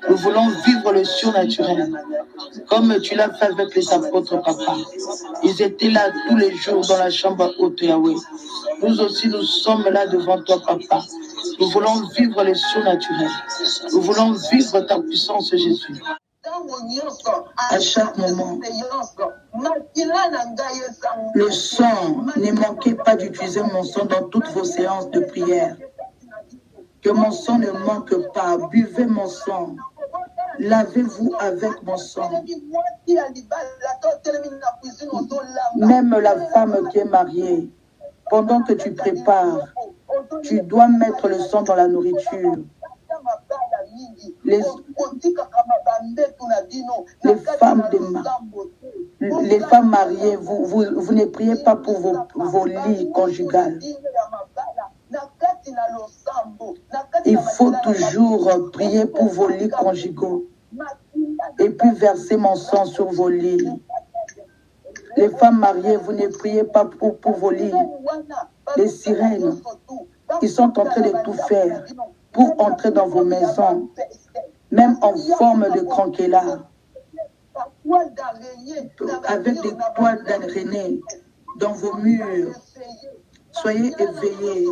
Nous voulons vivre le surnaturel, comme tu l'as fait avec les apôtres, papa. Ils étaient là tous les jours dans la chambre haute, Yahweh. Nous aussi, nous sommes là devant toi, papa. Nous voulons vivre le surnaturel. Nous voulons vivre ta puissance, Jésus. À chaque moment, le sang, ne manquez pas d'utiliser mon sang dans toutes vos séances de prière. Que mon sang ne manque pas. Buvez mon sang. Lavez-vous avec mon sang. Même la femme qui est mariée, pendant que tu prépares, tu dois mettre le sang dans la nourriture. Les femmes mariées, vous ne priez pas pour vos lits conjugales. Il faut toujours prier pour vos lits conjugaux et puis verser mon sang sur vos lits. Les femmes mariées, vous ne priez pas pour vos lits. Les sirènes, ils sont en train de tout faire pour entrer dans vos maisons, même en forme de cranquela, avec des toiles d'araignée dans vos murs. Soyez éveillés.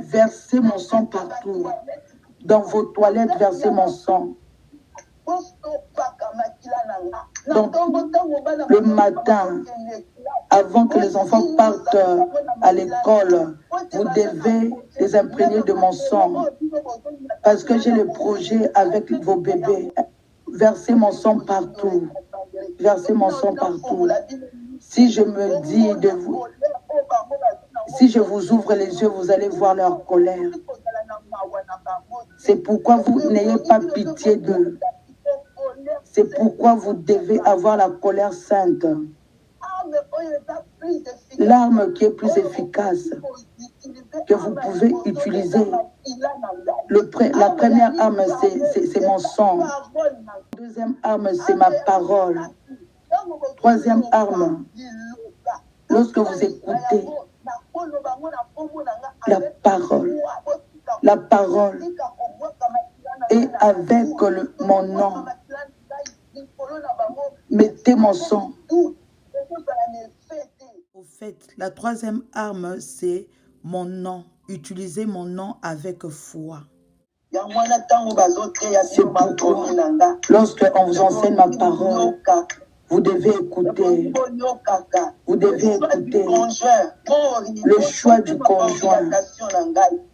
Versez mon sang partout. Dans vos toilettes, versez mon sang. Donc, le matin, avant que les enfants partent à l'école, vous devez les imprégner de mon sang. Parce que j'ai le projet avec vos bébés. Versez mon sang partout. Versez mon sang partout. Si je me dis de vous... Si je vous ouvre les yeux, vous allez voir leur colère. C'est pourquoi vous n'ayez pas pitié d'eux. C'est pourquoi vous devez avoir la colère sainte. L'arme qui est plus efficace que vous pouvez utiliser. La première arme, c'est mon sang. La deuxième arme, c'est ma parole. Troisième arme, lorsque vous écoutez la parole et avec mon nom, mettez mon sang. Au fait, la troisième arme, c'est mon nom. Utilisez mon nom avec foi. C'est pourquoi, lorsqu'on vous enseigne ma parole, vous devez écouter. Vous devez écouter le choix du conjoint.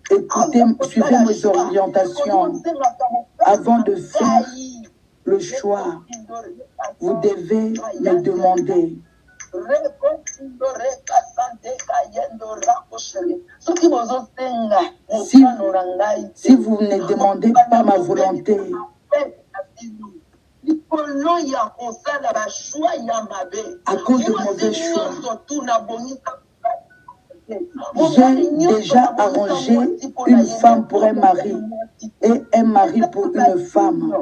Écoutez, suivez mes orientations. Avant de faire le choix, vous devez me demander. Si vous ne demandez pas ma volonté, à cause de mauvais choix, j'ai déjà arrangé une femme pour un mari et un mari pour une femme.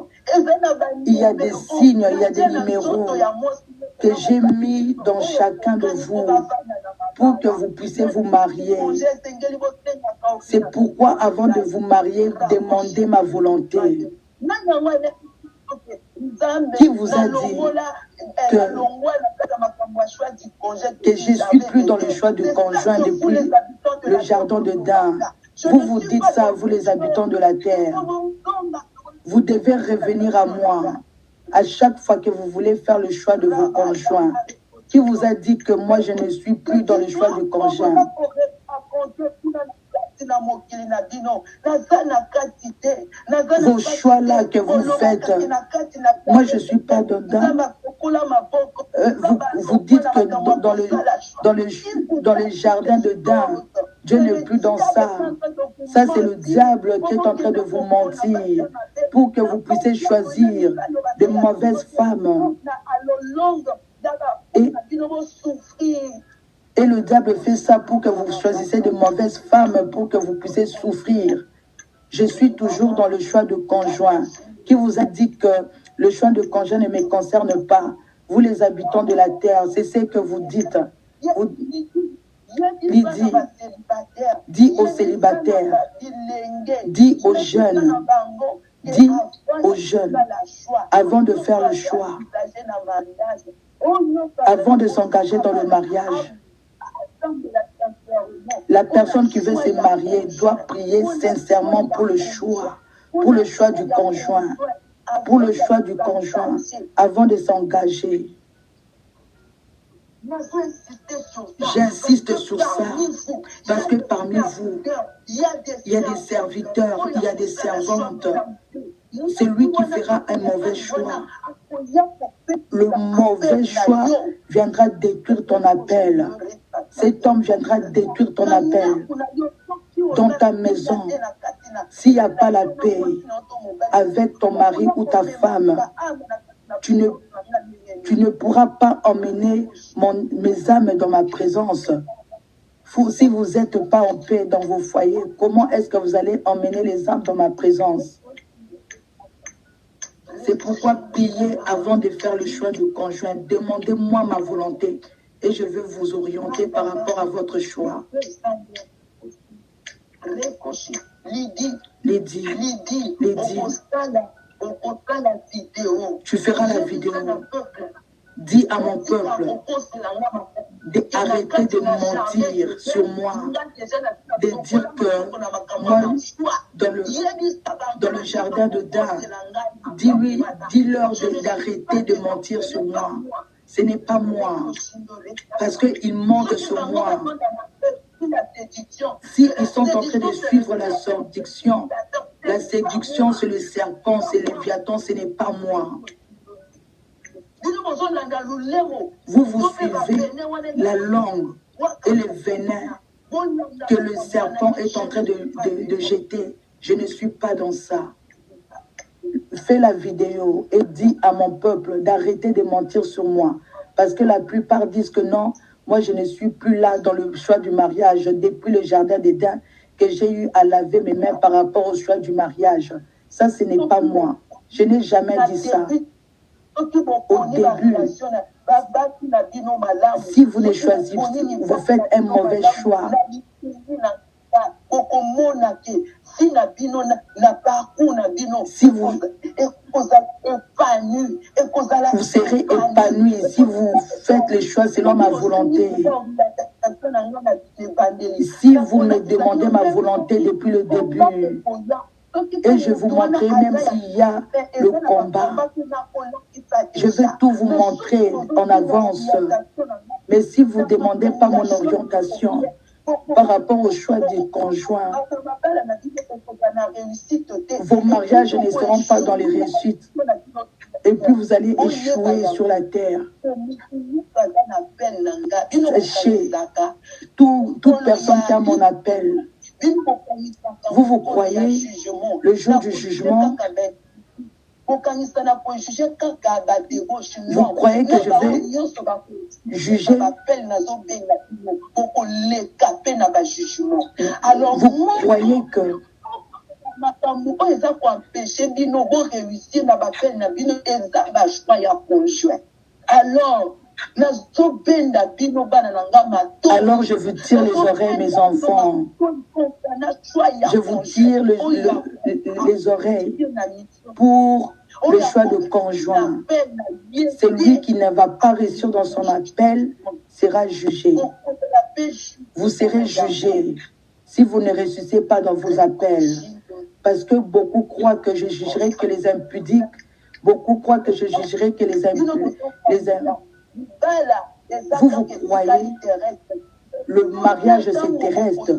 Il y a des signes, il y a des numéros que j'ai mis dans chacun de vous pour que vous puissiez vous marier. C'est pourquoi avant de vous marier, demandez ma volonté. Qui vous a dit que je ne suis plus dans le choix du conjoint depuis le jardin d'Éden? Vous dites ça, vous les habitants de la terre. Vous devez revenir à moi à chaque fois que vous voulez faire le choix de vos conjoints. Qui vous a dit que moi je ne suis plus dans le choix du conjoint? Vos choix là que vous faites, moi je suis pas dedans. Vous dites que dans le jardin d'Éden, Dieu n'est plus dans ça. Ça c'est le diable qui est en train de vous mentir pour que vous puissiez choisir de mauvaises femmes. Et le diable fait ça pour que vous choisissez de mauvaises femmes, pour que vous puissiez souffrir. Je suis toujours dans le choix de conjoint. Qui vous a dit que le choix de conjoint ne me concerne pas? Vous les habitants de la terre, c'est ce que vous dites. Lydie, dis aux célibataires, dis aux jeunes, Dis aux jeunes, avant de faire le choix, avant de s'engager dans le mariage, la personne qui veut se marier doit prier sincèrement pour le choix du conjoint, avant de s'engager. J'insiste sur ça, parce que parmi vous, il y a des serviteurs, il y a des servantes. Celui qui fera un mauvais choix, le mauvais choix viendra détruire ton appel. Cet homme viendra détruire ton appel. Dans ta maison, s'il n'y a pas la paix avec ton mari ou ta femme, tu ne pourras pas emmener mes âmes dans ma présence. Si vous n'êtes pas en paix dans vos foyers, comment est-ce que vous allez emmener les âmes dans ma présence? C'est pourquoi priez avant de faire le choix du conjoint. Demandez-moi ma volonté et je vais vous orienter par rapport à votre choix. Lydie, tu feras la vidéo. Dis à mon peuple d'arrêter de mentir sur moi, de dire que moi, dans le jardin de Dan, dis-leur d'arrêter de mentir sur moi. Ce n'est pas moi, parce qu'ils mentent sur moi. S'ils sont en train de suivre la séduction, c'est le serpent, c'est le Léviathan, ce n'est pas moi. Vous suivez la langue et le venin que le serpent est en train de jeter. Je ne suis pas dans ça. Fais la vidéo et dis à mon peuple d'arrêter de mentir sur moi. Parce que la plupart disent que non, moi je ne suis plus là dans le choix du mariage. Depuis le jardin d'Éden, que j'ai eu à laver mes mains par rapport au choix du mariage. Ça, ce n'est pas moi. Je n'ai jamais dit ça. Au début, si vous ne choisissez pas, vous faites un mauvais choix. Si vous serez épanoui si vous faites les choix selon ma volonté. Si vous me demandez ma volonté depuis le début, et je vous montrerai même s'il y a le combat. Je vais tout vous montrer en avance. Mais si vous ne demandez pas mon orientation par rapport au choix du conjoint, vos mariages ne seront pas dans les réussites. Et puis vous allez échouer sur la terre. Sachez, toute personne qui a mon appel, vous croyez le jour du jugement, vous croyez que je vais juger. Vous croyez que alors je vous tire les oreilles, mes enfants. Je vous tire les oreilles pour le choix de conjoint. Celui qui ne va pas réussir dans son appel sera jugé. Vous serez jugé si vous ne réussissez pas dans vos appels. Parce que beaucoup croient que je jugerai que les impudiques. Beaucoup croient que je jugerai que les impudiques. Vous croyez, le mariage c'est terrestre.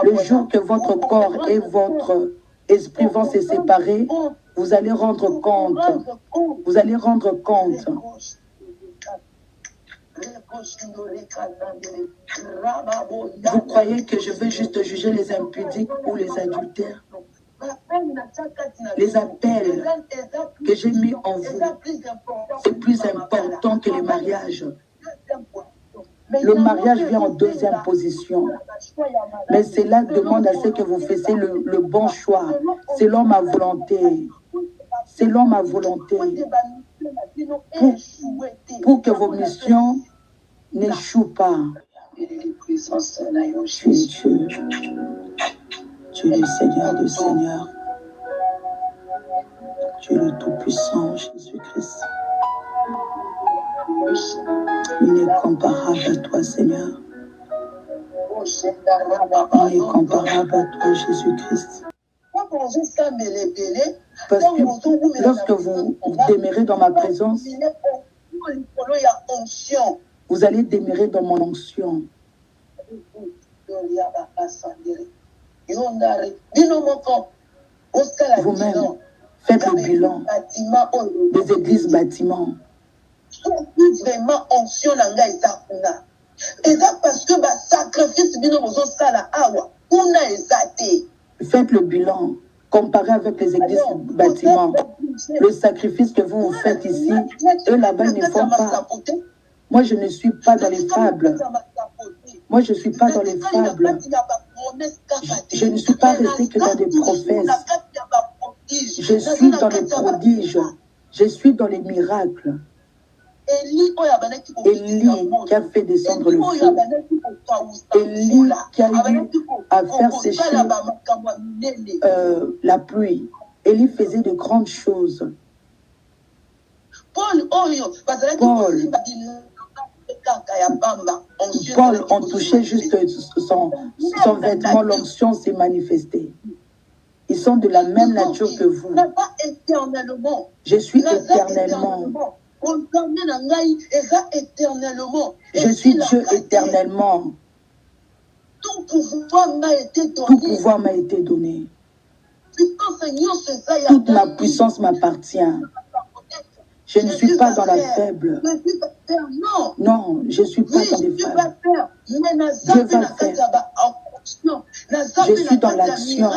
Le jour que votre corps et votre esprit vont se séparer, vous allez rendre compte. Vous allez rendre compte. Vous croyez que je veux juste juger les impudiques ou les adultères? Les appels que j'ai mis en vous, c'est plus important que le mariage. Le mariage vient en deuxième position. Mais cela demande à ce que vous fassiez le bon choix, selon ma volonté. Selon ma volonté. Pour que vos missions n'échouent pas. Tu es le Seigneur des Seigneurs. Tu es le Tout-Puissant, Jésus-Christ. Il n'est comparable à toi, Seigneur. Il est comparable à toi, Jésus-Christ. Parce que lorsque vous demeurez dans ma présence, vous allez demeurer dans mon onction. Vous-même, faites le bilan des églises bâtiments. Vraiment onction nanga ezakuna. Eza parce que ba sacrifice bino bozo sala awa kuna ezate. Faites le bilan comparé avec les églises bâtiments. Le sacrifice que vous faites ici, eux là-bas ne font pas. Moi je ne suis pas dans les fables. Moi je ne suis pas dans les fables. Je ne suis pas resté que dans des prophètes. Je suis dans les prodiges. Je suis dans les miracles. Élie qui a fait descendre le feu. Élie qui a eu à faire sécher la pluie. Élie faisait de grandes choses. Paul on touchait juste son vêtement, l'onction s'est manifestée. Ils sont de la même nature que vous. Je suis éternellement. Je suis Dieu éternellement. Tout pouvoir m'a été donné. Toute ma puissance m'appartient. Je ne suis pas dans la faible. Non, je ne suis pas dans les faibles. Dieu va faire. Je suis dans l'action.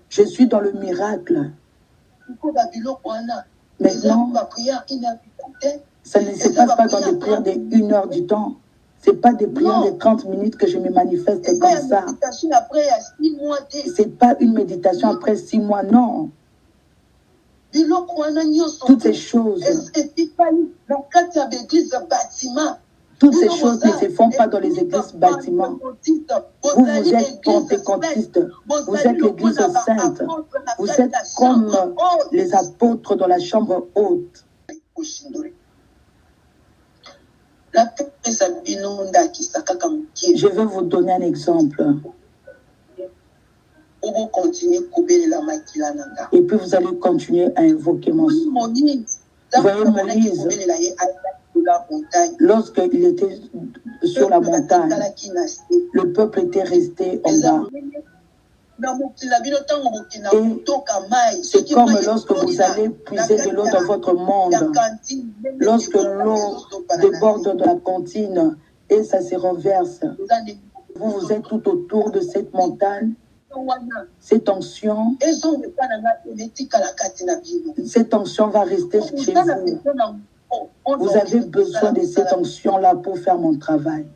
Je suis dans le miracle. Maintenant, ça ne se passe pas dans des prières de 1 heure du temps. Ce n'est pas des prières de 30 minutes que je me manifeste comme ça. Ce n'est pas une méditation après 6 mois, non. Toutes ces choses. Toutes ces choses ne se font pas dans les églises bâtiments. Vous êtes pentecôtistes. Vous êtes l'église sainte. Vous êtes comme les apôtres dans la chambre haute. Je vais vous donner un exemple. Et puis vous allez continuer à invoquer mon nom. Vous voyez Moïse, lorsqu'il était sur la montagne, le peuple était resté en bas. Et c'est comme lorsque vous allez puiser de l'eau dans votre monde, lorsque l'eau déborde de la cantine et ça se renverse. Vous êtes tout autour de cette montagne. Cette onction va rester chez vous. Vous avez besoin de cette onction-là pour faire mon travail.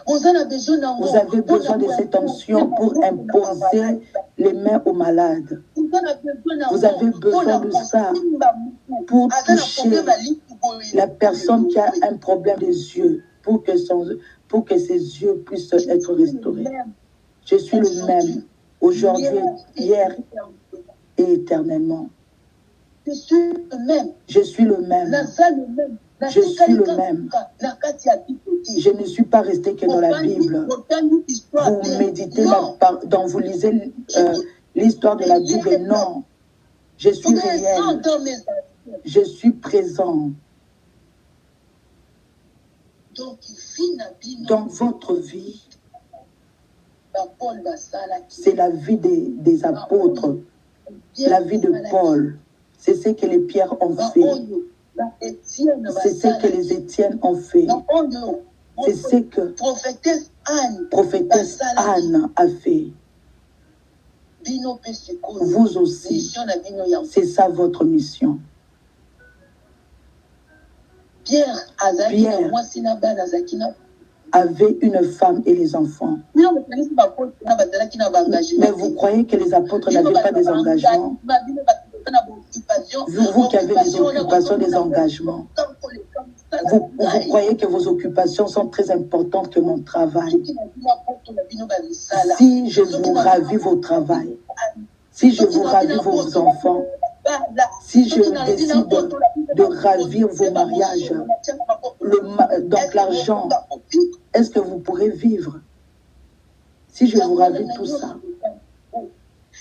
Vous avez besoin de cette onction pour imposer les mains aux malades. Vous avez besoin de ça pour toucher la personne qui a un problème des yeux, pour que ses yeux puissent être restaurés. Je suis le même, aujourd'hui, hier et éternellement. Je suis le même. Je suis le même. Je suis le même. Je ne suis pas resté que dans la Bible. Vous méditez, vous lisez l'histoire de la Bible. Non. Je suis réel. Je suis présent. Dans votre vie, c'est la vie des apôtres, la vie de Paul. C'est ce que les Pierres ont fait. C'est ce que les Étienne ont fait. C'est ce que prophétesse Anne a fait. Vous aussi, c'est ça votre mission. Pierre avait une femme et les enfants. Mais vous croyez que les apôtres n'avaient pas des engagements? Vous qui avez des occupations, des engagements. Vous croyez que vos occupations sont très importantes que mon travail. Si je vous ravis vos travails, si je vous ravis vos enfants, Si je décide de ravir vos mariages, donc l'argent, est-ce que vous pourrez vivre? Si je vous ravis tout ça,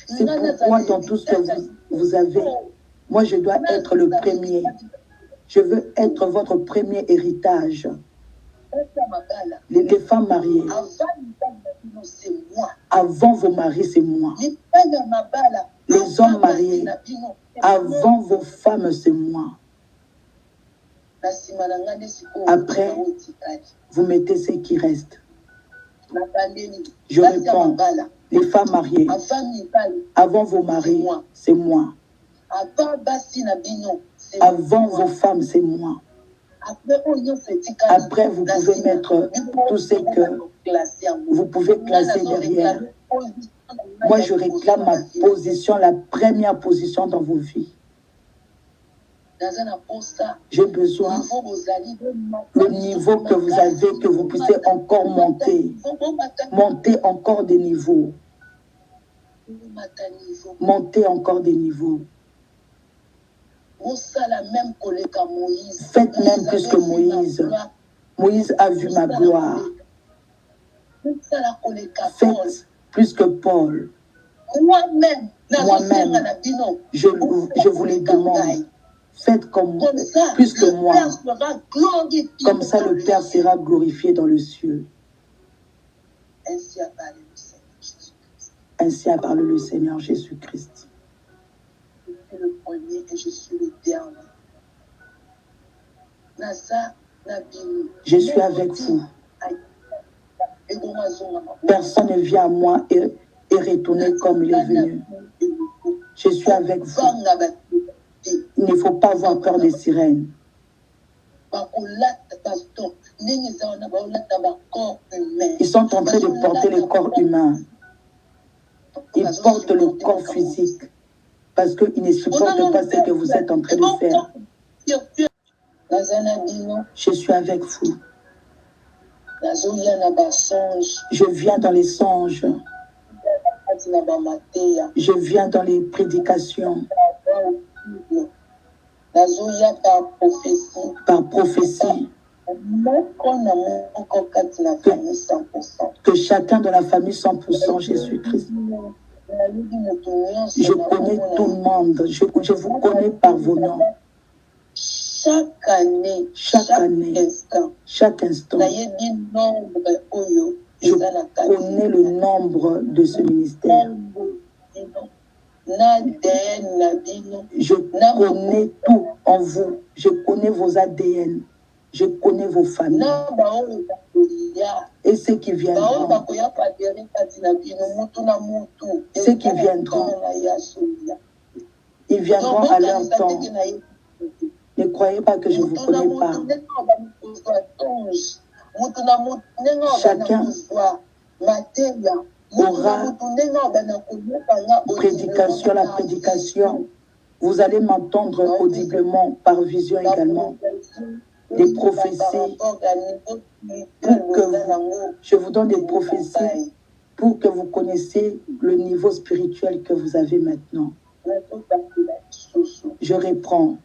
c'est pourquoi dans tout ce que vous avez, moi je dois être le premier. Je veux être votre premier héritage. Les femmes mariées, avant vos maris, c'est moi. Les hommes mariés, avant vos femmes, c'est moi. Après, vous mettez ce qui reste. Je réponds, les femmes mariées, avant vos maris, c'est moi. Avant vos femmes, c'est moi. Après, vous pouvez mettre tout ce que vous pouvez classer derrière. Moi, je réclame ma position, la première position dans vos vies. J'ai besoin le niveau que vous avez, que vous puissiez encore monter. Monter encore des niveaux. Monter encore des niveaux. Faites même plus que Moïse. Moïse a vu ma gloire. Faites plus que Paul. Moi-même, je vous le demande. Faites comme plus que moi. Comme ça, le Père sera glorifié dans le ciel. Ainsi a parlé le Seigneur Jésus-Christ. Je suis le premier et je suis le dernier. Je suis avec vous. Personne ne vient à moi et retourner comme il est venu. Je suis avec vous. Il ne faut pas avoir peur des sirènes. Ils sont en train de porter le corps humain. Ils portent le corps physique parce qu'ils ne supportent pas ce que vous êtes en train de faire. Je suis avec vous. Je viens dans les songes. Je viens dans les prédications. Par prophétie. Que chacun de la famille 100% Jésus-Christ. Je connais tout le monde. Je vous connais par vos noms. Chaque année, chaque instant, je connais le nombre de ce ministère. Je connais tout en vous. Je connais vos ADN. Je connais vos familles. Et ceux qui viendront. Ceux qui viendront. Ils viendront à leur temps. Ne croyez pas que je ne vous connais pas. Chacun aura prédication, la prédication. Vous allez m'entendre audiblement, par vision également. Des prophéties. Je vous donne des prophéties pour que vous connaissiez le niveau spirituel que vous avez maintenant. Je reprends.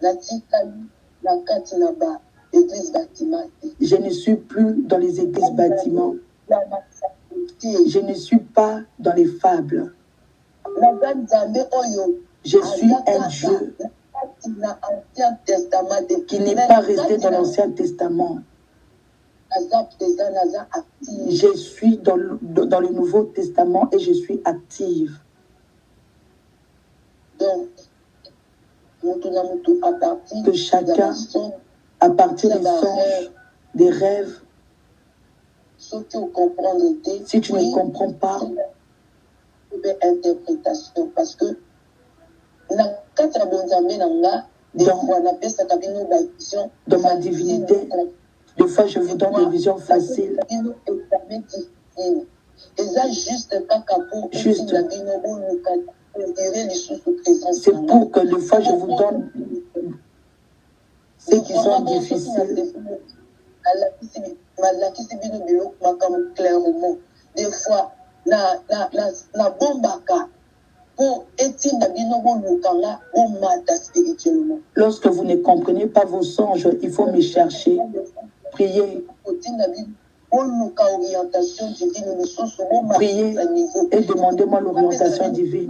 Je ne suis plus dans les églises bâtiments. Je ne suis pas dans les fables. Je suis un Dieu qui n'est pas resté dans l'Ancien Testament. Je suis dans le Nouveau Testament et je suis active. Que chacun, à partir des songes, des rêves, si tu ne comprends pas, interprétation, parce que dans ma divinité, des fois je vous donne des visions faciles. Juste. C'est pour que des fois je vous donne ceux qui sont difficiles. Des fois, Lorsque vous ne comprenez pas vos songes, il faut me chercher. Priez. Priez et demandez-moi l'orientation divine.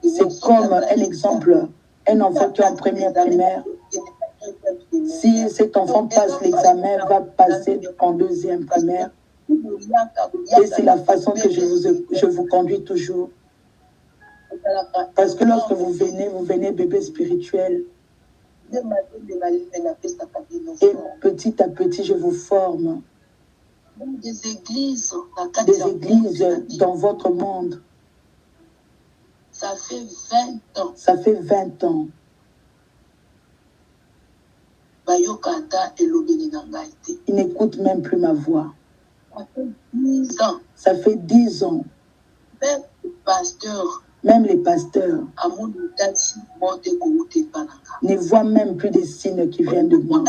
C'est comme un exemple, un enfant qui est en première primaire. Si cet enfant passe l'examen, va passer en deuxième primaire. Et c'est la façon que je vous conduis toujours. Parce que lorsque vous venez bébé spirituel. Et petit à petit, je vous forme. Des églises dans votre monde. Ça fait 20 ans. Ça fait 20 ans. Il n'écoute même plus ma voix. Ça fait 10 ans. Même les pasteurs ne voient même plus des signes qui viennent de moi.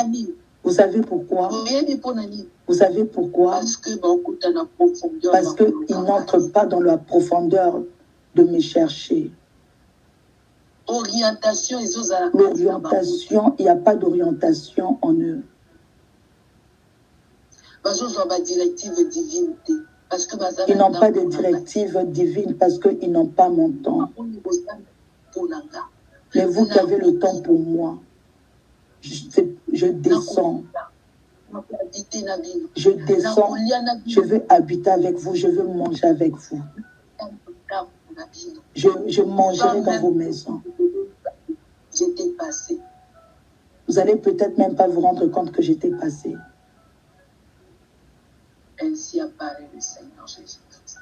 Vous savez pourquoi? Vous savez pourquoi? Parce qu'ils n'entrent pas dans la profondeur de me chercher. L'orientation, il n'y a pas d'orientation en eux. Ils n'ont pas de directive divine parce qu'ils n'ont pas mon temps. Mais vous qui avez le temps pour moi, je descends. Je descends. Je veux habiter avec vous. Je veux manger avec vous. Je mangerai dans vos maisons. J'étais passé. Vous allez peut-être même pas vous rendre compte que j'étais passé. Ainsi a parlé le Seigneur Jésus-Christ.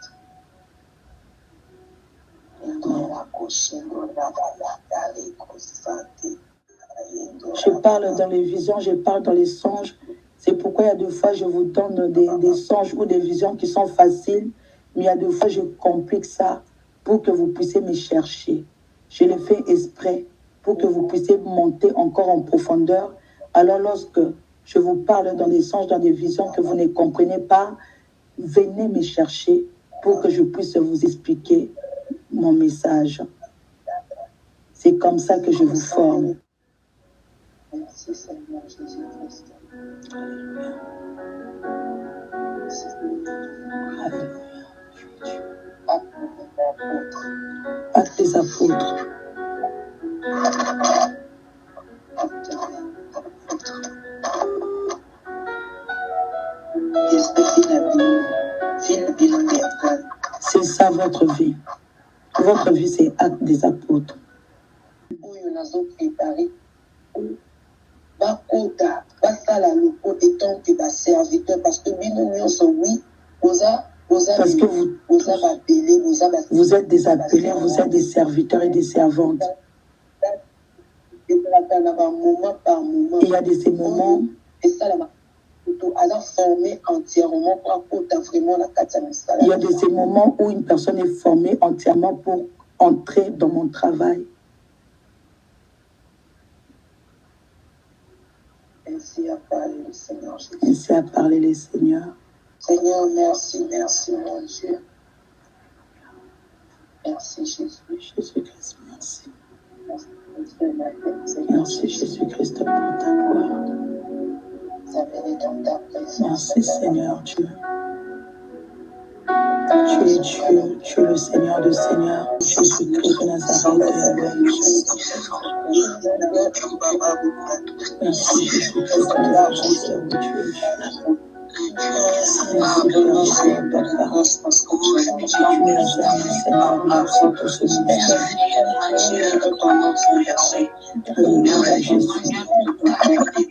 Je parle dans les visions, je parle dans les songes. C'est pourquoi il y a des fois je vous donne des songes ou des visions qui sont faciles, mais il y a des fois je complique ça pour que vous puissiez me chercher. Je le fais exprès pour que vous puissiez monter encore en profondeur. Alors lorsque je vous parle dans des songes, dans des visions que vous ne comprenez pas, venez me chercher pour que je puisse vous expliquer mon message. C'est comme ça que je vous forme. Merci Seigneur Jésus-Christ. Actes des apôtres. C'est ça votre vie. Votre vie, c'est Actes des apôtres. Parce que vous êtes des appelés, vous êtes des serviteurs et des servantes. Il y a ces moments il y a de ces moments où une personne est formée entièrement pour entrer dans mon travail. Ainsi a parlé le Seigneur Jésus. Ainsi a parlé le Seigneur. Seigneur, merci, merci mon Dieu. Merci Jésus. Jésus-Christ, merci. Merci Jésus-Christ pour ta gloire. Merci Seigneur Dieu. Tu es Dieu, tu es le Seigneur de Seigneurs, Jésus-Christ de Nazareth. Merci Jésus-Christ de Nazareth, tu es Dieu. Merci Père, parce que tu nous as mis, Seigneur, merci pour ce message. Alléluia Jésus.